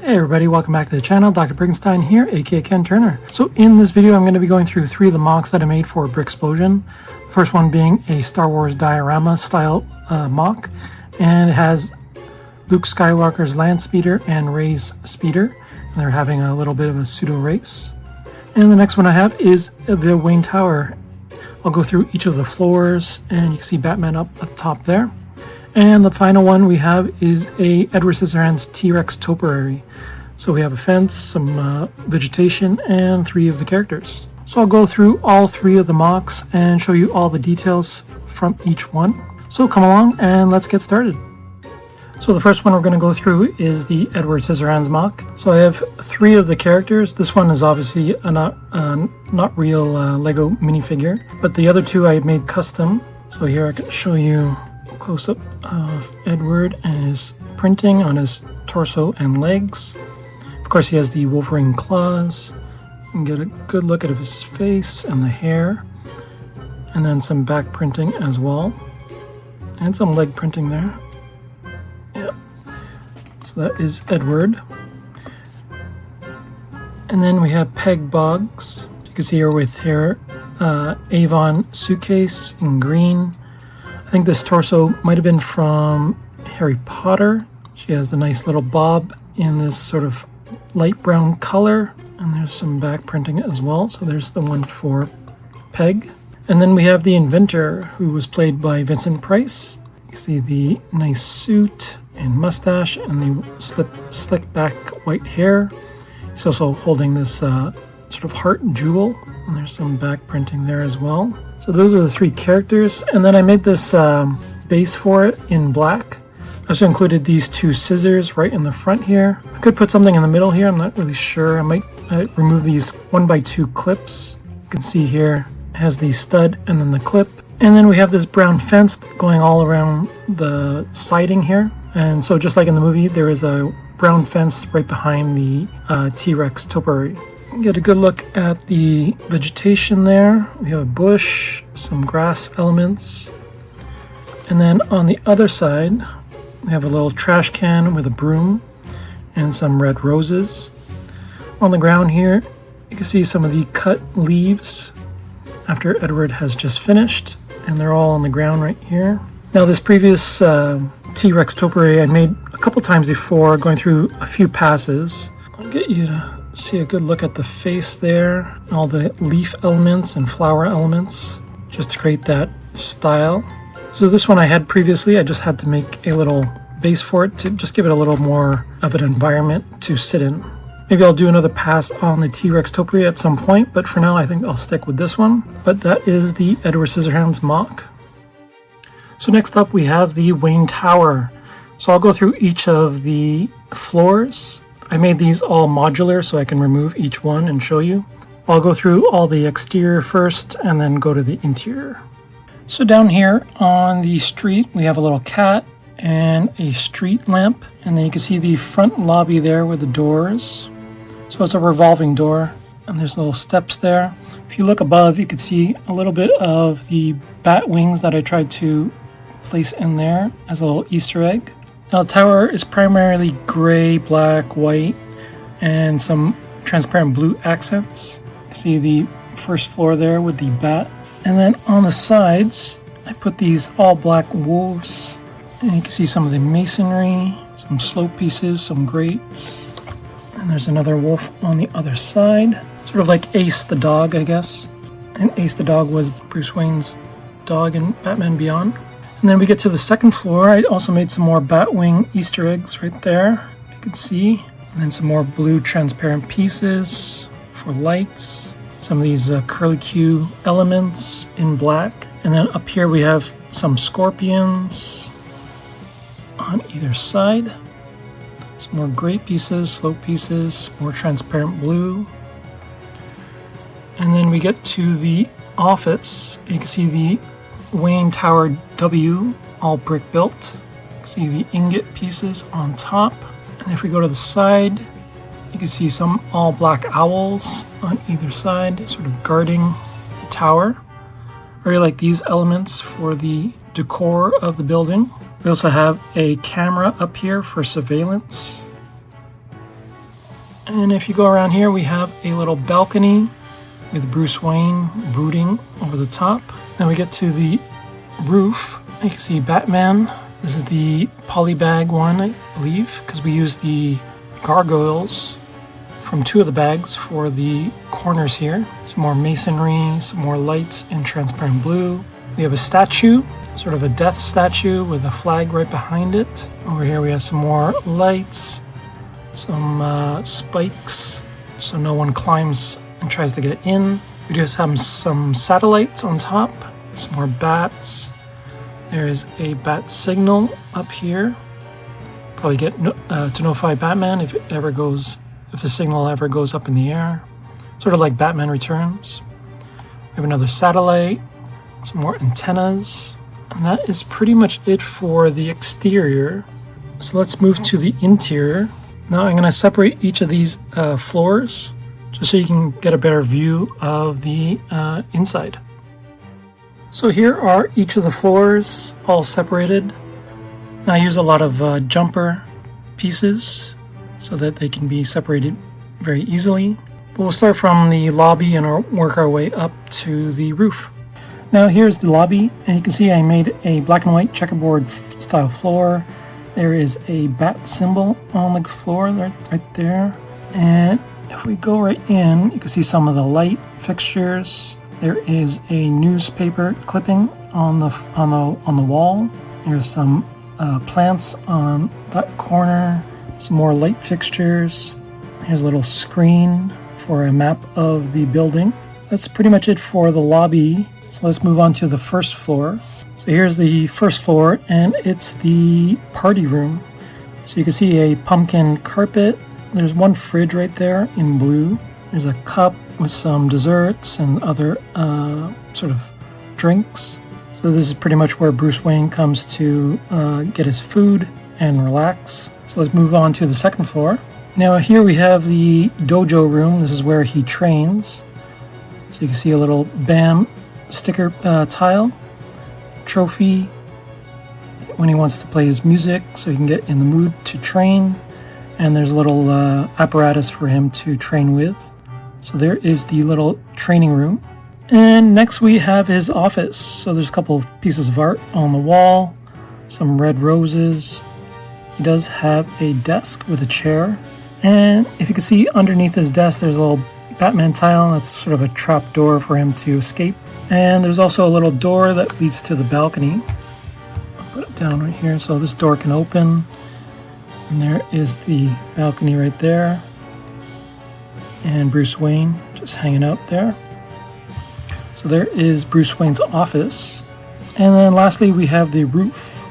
Hey everybody, welcome back to the channel. Dr. Brickenstein here, aka Ken Turner. So in this video I'm going to be going through 3 of the MOCs that I made for Bricksplosion. The first one being a Star Wars diorama style MOC, and it has Luke Skywalker's land speeder and Rey's speeder, and they're having a little bit of a pseudo race. And the next one I have is the Wayne Tower. I'll go through each of the floors, and you can see Batman up at the top there. And the final one we have is a Edward Scissorhands T-Rex topiary. So we have a fence, some vegetation, and 3 of the characters. So I'll go through all 3 of the MOCs and show you all the details from each one. So come along and let's get started. So the first one we're going to go through is the Edward Scissorhands MOC. So I have 3 of the characters. This one is obviously a not real Lego minifigure, but the other 2 I made custom. So here I can show you close-up of Edward and his printing on his torso and legs. Of course, he has the Wolverine claws. You can get a good look at his face and the hair, and then some back printing as well, and some leg printing there. Yeah, so that is Edward. And then we have Peg Boggs. You can see her with her Avon suitcase in green. I think this torso might have been from Harry Potter. She has the nice little bob in this sort of light brown color, and there's some back printing as well. So there's the one for Peg. And then we have the inventor, who was played by Vincent Price. You see the nice suit and mustache and the slick back white hair. He's also holding this sort of heart jewel, and there's some back printing there as well. So those are the 3 characters, and then I made this base for it in black. I also included these 2 scissors right in the front here. I could put something in the middle here, I'm not really sure. I might remove these 1x2 clips. You can see here it has the stud and then the clip. And then we have this brown fence going all around the siding here. And so just like in the movie, there is a brown fence right behind the T-Rex topiary. Get a good look at the vegetation there. We have a bush, some grass elements, and then on the other side we have a little trash can with a broom and some red roses. On the ground here you can see some of the cut leaves after Edward has just finished, and they're all on the ground right here. Now this previous T-Rex topiary I made a couple times before, going through a few passes. I'll get you to see a good look at the face there, all the leaf elements and flower elements, just to create that style. So this one I had previously, I just had to make a little base for it to just give it a little more of an environment to sit in. Maybe I'll do another pass on the T-Rex topiary at some point, but for now I think I'll stick with this one. But that is the Edward Scissorhands MOC. So next up we have the Wayne Tower. So I'll go through each of the floors. I made these all modular so I can remove each one and show you. I'll go through all the exterior first and then go to the interior. So down here on the street we have a little cat and a street lamp, and then you can see the front lobby there with the doors. So it's a revolving door, and there's little steps there. If you look above you can see a little bit of the bat wings that I tried to place in there as a little Easter egg. Now the tower is primarily gray, black, white, and some transparent blue accents. You can see the first floor there with the bat. And then on the sides, I put these all black wolves. And you can see some of the masonry, some slope pieces, some grates. And there's another wolf on the other side. Sort of like Ace the dog, I guess. And Ace the dog was Bruce Wayne's dog in Batman Beyond. And then we get to the second floor. I also made some more Batwing Easter eggs right there, if you can see. And then some more blue transparent pieces for lights. Some of these curlicue elements in black. And then up here we have some scorpions on either side. Some more gray pieces, slope pieces, more transparent blue. And then we get to the office. You can see the Wayne Tower W, all brick built. You can see the ingot pieces on top. And if we go to the side, you can see some all black owls on either side, sort of guarding the tower. Very like these elements for the decor of the building. We also have a camera up here for surveillance. And if you go around here, we have a little balcony with Bruce Wayne brooding over the top. Then we get to the roof. You can see Batman. This is the polybag one, I believe, because we use the gargoyles from 2 of the bags for the corners here. Some more masonry, some more lights in transparent blue. We have a statue, sort of a death statue with a flag right behind it. Over here we have some more lights, some spikes, so no one climbs and tries to get in. We just have some satellites on top, some more bats. There is a bat signal up here. Probably get to notify Batman if the signal ever goes up in the air. Sort of like Batman Returns. We have another satellite, some more antennas, and that is pretty much it for the exterior. So let's move to the interior. Now I'm going to separate each of these floors just so you can get a better view of the inside. So here are each of the floors all separated. Now I use a lot of jumper pieces so that they can be separated very easily. But we'll start from the lobby and work our way up to the roof. Now here's the lobby, and you can see I made a black and white checkerboard style floor. There is a bat symbol on the floor right there. And if we go right in, you can see some of the light fixtures. There is a newspaper clipping on the wall. There's some plants on that corner. Some more light fixtures. Here's a little screen for a map of the building. That's pretty much it for the lobby. So let's move on to the first floor. So here's the first floor, and it's the party room. So you can see a pumpkin carpet. There's one fridge right there in blue. There's a cup with some desserts and other sort of drinks. So this is pretty much where Bruce Wayne comes to get his food and relax. So let's move on to the second floor. Now here we have the dojo room. This is where he trains. So you can see a little BAM sticker tile, trophy, when he wants to play his music so he can get in the mood to train. And there's a little apparatus for him to train with. So there is the little training room. And next we have his office. So there's a couple of pieces of art on the wall, some red roses. He does have a desk with a chair. And if you can see underneath his desk, there's a little Batman tile. That's sort of a trap door for him to escape. And there's also a little door that leads to the balcony. I'll put it down right here so this door can open. And there is the balcony right there. And Bruce Wayne just hanging out there. So there is Bruce Wayne's office. And then lastly, we have the roof.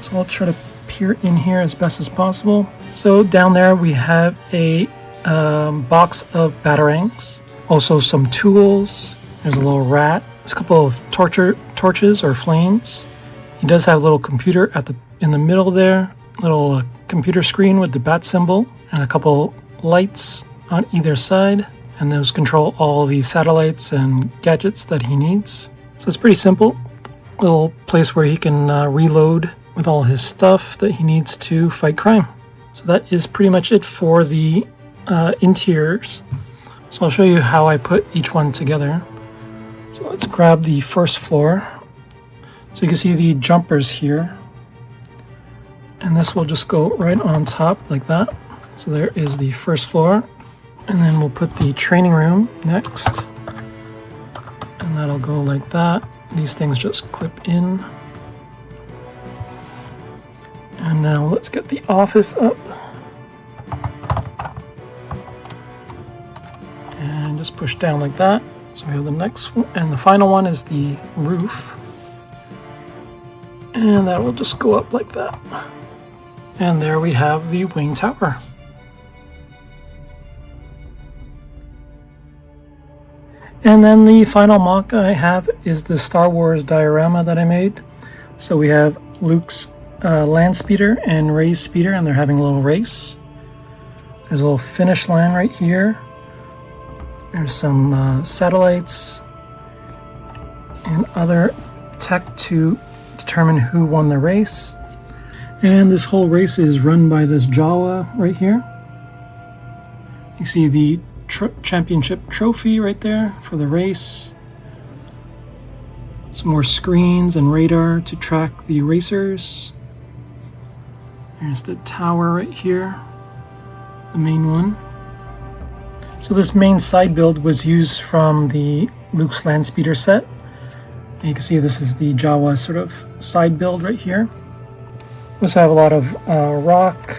So I'll try to peer in here as best as possible. So down there we have a box of batarangs. Also some tools. There's a little rat. There's a couple of torches or flames. He does have a little computer in the middle there. Little computer screen with the bat symbol and a couple lights on either side, and those control all the satellites and gadgets that he needs. So it's pretty simple. Little place where he can reload with all his stuff that he needs to fight crime. So that is pretty much it for the interiors. So I'll show you how I put each one together. So let's grab the first floor. So you can see the jumpers here. And this will just go right on top like that. So there is the first floor. And then we'll put the training room next. And that'll go like that. These things just clip in. And now let's get the office up. And just push down like that. So we have the next one. And the final one is the roof. And that will just go up like that. And there we have the Wayne Tower. And then the final mock I have is the Star Wars diorama that I made. So we have Luke's land speeder and Rey's speeder, and they're having a little race. There's a little finish line right here. There's some satellites and other tech to determine who won the race. And this whole race is run by this Jawa right here. You see the championship trophy right there for the race. Some more screens and radar to track the racers. There's the tower right here, the main one. So this main side build was used from the Luke's Landspeeder set. And you can see this is the Jawa sort of side build right here. We also have a lot of rock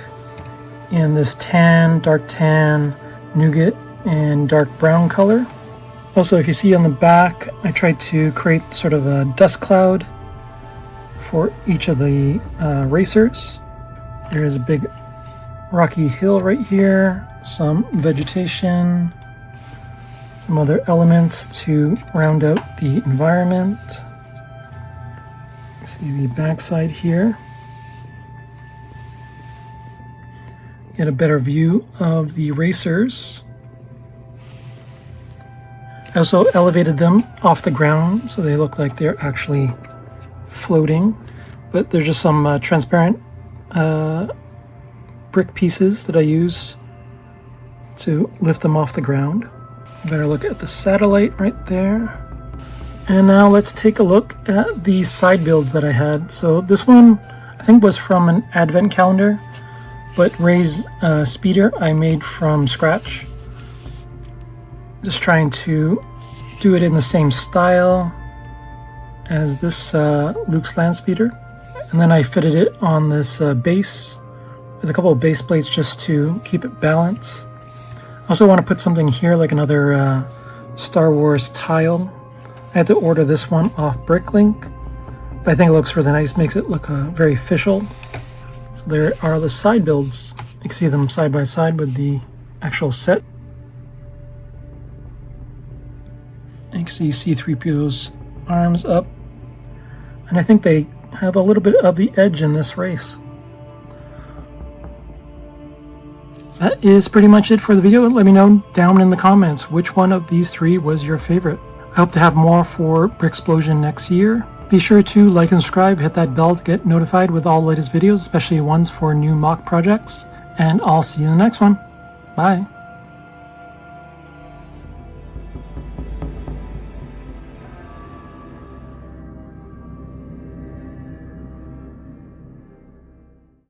in this tan, dark tan, nougat, and dark brown color. Also, if you see on the back, I tried to create sort of a dust cloud for each of the racers. There is a big rocky hill right here, some vegetation, some other elements to round out the environment. You see the backside here. Get a better view of the racers. I also elevated them off the ground so they look like they're actually floating, but they're just some transparent brick pieces that I use to lift them off the ground. Better look at the satellite right there. And now let's take a look at the side builds that I had. So this one I think was from an advent calendar, but Ray's speeder I made from scratch. Just trying to do it in the same style as this Luke's Landspeeder. And then I fitted it on this base with a couple of base plates just to keep it balanced. I also want to put something here like another Star Wars tile. I had to order this one off Bricklink, but I think it looks really nice, makes it look very official. So there are the side builds. You can see them side by side with the actual set. You can see C-3PO's arms up, and I think they have a little bit of the edge in this race. That is pretty much it for the video. Let me know down in the comments which one of these three was your favorite. I hope to have more for Bricksplosion next year. Be sure to like and subscribe, hit that bell to get notified with all the latest videos, especially ones for new mock projects, and I'll see you in the next one. Bye!